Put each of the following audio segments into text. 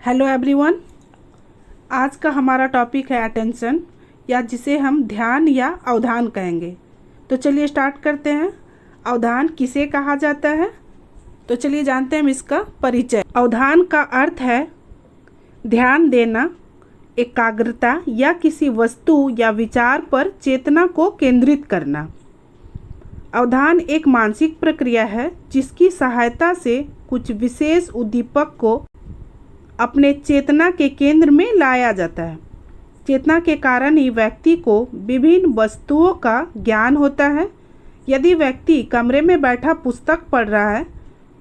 Hello everyone. आज का हमारा टॉपिक है अटेंशन, या जिसे हम ध्यान या अवधान कहेंगे। तो चलिए स्टार्ट करते हैं। अवधान किसे कहा जाता है, तो चलिए जानते हैं हम इसका परिचय। अवधान का अर्थ है ध्यान देना, एकाग्रता या किसी वस्तु या विचार पर चेतना को केंद्रित करना। अवधान एक मानसिक प्रक्रिया है जिसकी सहायता से कुछ विशेष उद्दीपक को अपने चेतना के केंद्र में लाया जाता है। चेतना के कारण ही व्यक्ति को विभिन्न वस्तुओं का ज्ञान होता है। यदि व्यक्ति कमरे में बैठा पुस्तक पढ़ रहा है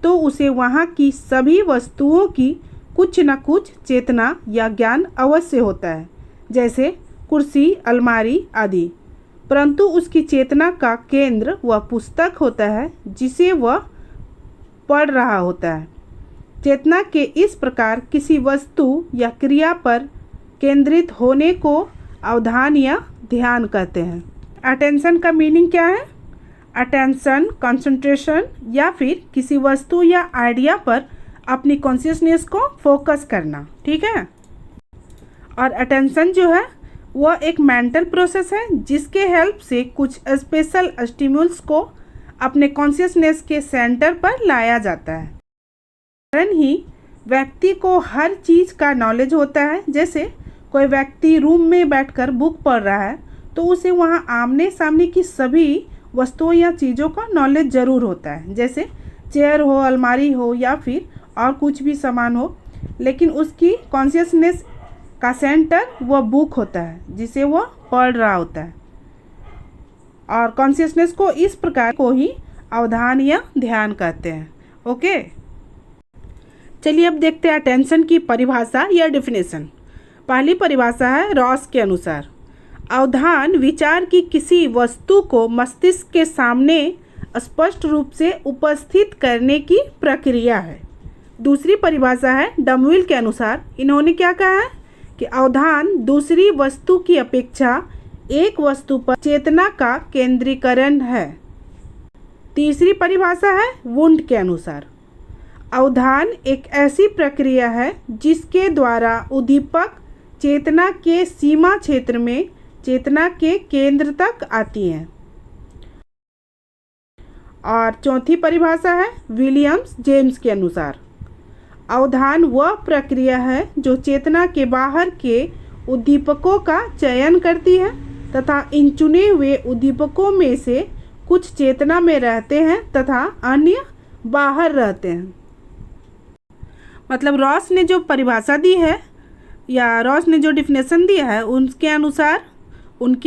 तो उसे वहाँ की सभी वस्तुओं की कुछ न कुछ चेतना या ज्ञान अवश्य होता है, जैसे कुर्सी, अलमारी आदि। परंतु उसकी चेतना का केंद्र वह पुस्तक होता है जिसे वह पढ़ रहा होता है। चेतना के इस प्रकार किसी वस्तु या क्रिया पर केंद्रित होने को अवधान या ध्यान कहते हैं। अटेंशन का मीनिंग क्या है? अटेंशन, कंसंट्रेशन या फिर किसी वस्तु या आइडिया पर अपनी कॉन्शियसनेस को फोकस करना, ठीक है। और अटेंशन जो है वह एक मेंटल प्रोसेस है जिसके हेल्प से कुछ स्पेशल स्टिमुल्स को अपने कॉन्शियसनेस के सेंटर पर लाया जाता है। कारण ही व्यक्ति को हर चीज़ का नॉलेज होता है। जैसे कोई व्यक्ति रूम में बैठकर बुक पढ़ रहा है तो उसे वहाँ आमने सामने की सभी वस्तुओं या चीज़ों का नॉलेज ज़रूर होता है, जैसे चेयर हो, अलमारी हो या फिर और कुछ भी सामान हो, लेकिन उसकी कॉन्शियसनेस का सेंटर वह बुक होता है जिसे वह पढ़ रहा होता है। और कॉन्शियसनेस को इस प्रकार को ही अवधान या ध्यान कहते हैं। ओके, चलिए अब देखते हैं अटेंशन की परिभाषा या डेफिनेशन। पहली परिभाषा है रॉस के अनुसार, अवधान विचार की किसी वस्तु को मस्तिष्क के सामने स्पष्ट रूप से उपस्थित करने की प्रक्रिया है। दूसरी परिभाषा है डमविल के अनुसार, इन्होंने क्या कहा है कि अवधान दूसरी वस्तु की अपेक्षा एक वस्तु पर चेतना का केंद्रीकरण है। तीसरी परिभाषा है वुंड के अनुसार, अवधान एक ऐसी प्रक्रिया है जिसके द्वारा उद्दीपक चेतना के सीमा क्षेत्र में चेतना के केंद्र तक आती है। और चौथी परिभाषा है विलियम्स जेम्स के अनुसार, अवधान वह प्रक्रिया है जो चेतना के बाहर के उद्दीपकों का चयन करती है तथा इन चुने हुए उद्दीपकों में से कुछ चेतना में रहते हैं तथा अन्य बाहर रहते हैं। मतलब रॉस ने जो परिभाषा दी है या रॉस ने जो डिफिनेशन दिया है उनके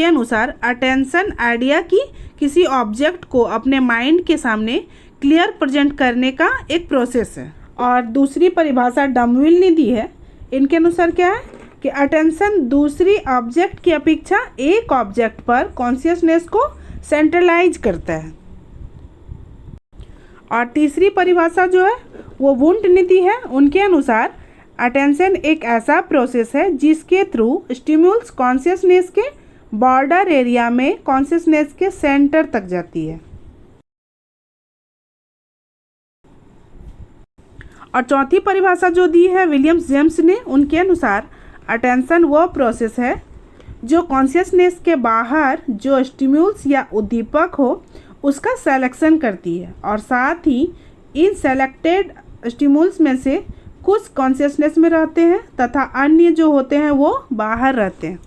अनुसार अटेंशन आइडिया की किसी ऑब्जेक्ट को अपने माइंड के सामने क्लियर प्रेजेंट करने का एक प्रोसेस है। और दूसरी परिभाषा डमविल ने दी है, इनके अनुसार क्या है कि अटेंशन दूसरी ऑब्जेक्ट की अपेक्षा एक ऑब्जेक्ट पर कॉन्शियसनेस को सेंट्रलाइज करता है। और तीसरी परिभाषा जो है वो वुंड ने दी है, उनके अनुसार अटेंशन एक ऐसा प्रोसेस है जिसके थ्रू स्टिमुल्स कॉन्शियसनेस के बॉर्डर एरिया में कॉन्शियसनेस के सेंटर तक जाती है। और चौथी परिभाषा जो दी है विलियम्स जेम्स ने, उनके अनुसार अटेंशन वह प्रोसेस है जो कॉन्शियसनेस के बाहर जो स्टिमुल्स या उद्दीपक हो उसका सिलेक्शन करती है और साथ ही इन सेलेक्टेड स्टिमुल्स में से कुछ कॉन्शियसनेस में रहते हैं तथा अन्य जो होते हैं वो बाहर रहते हैं।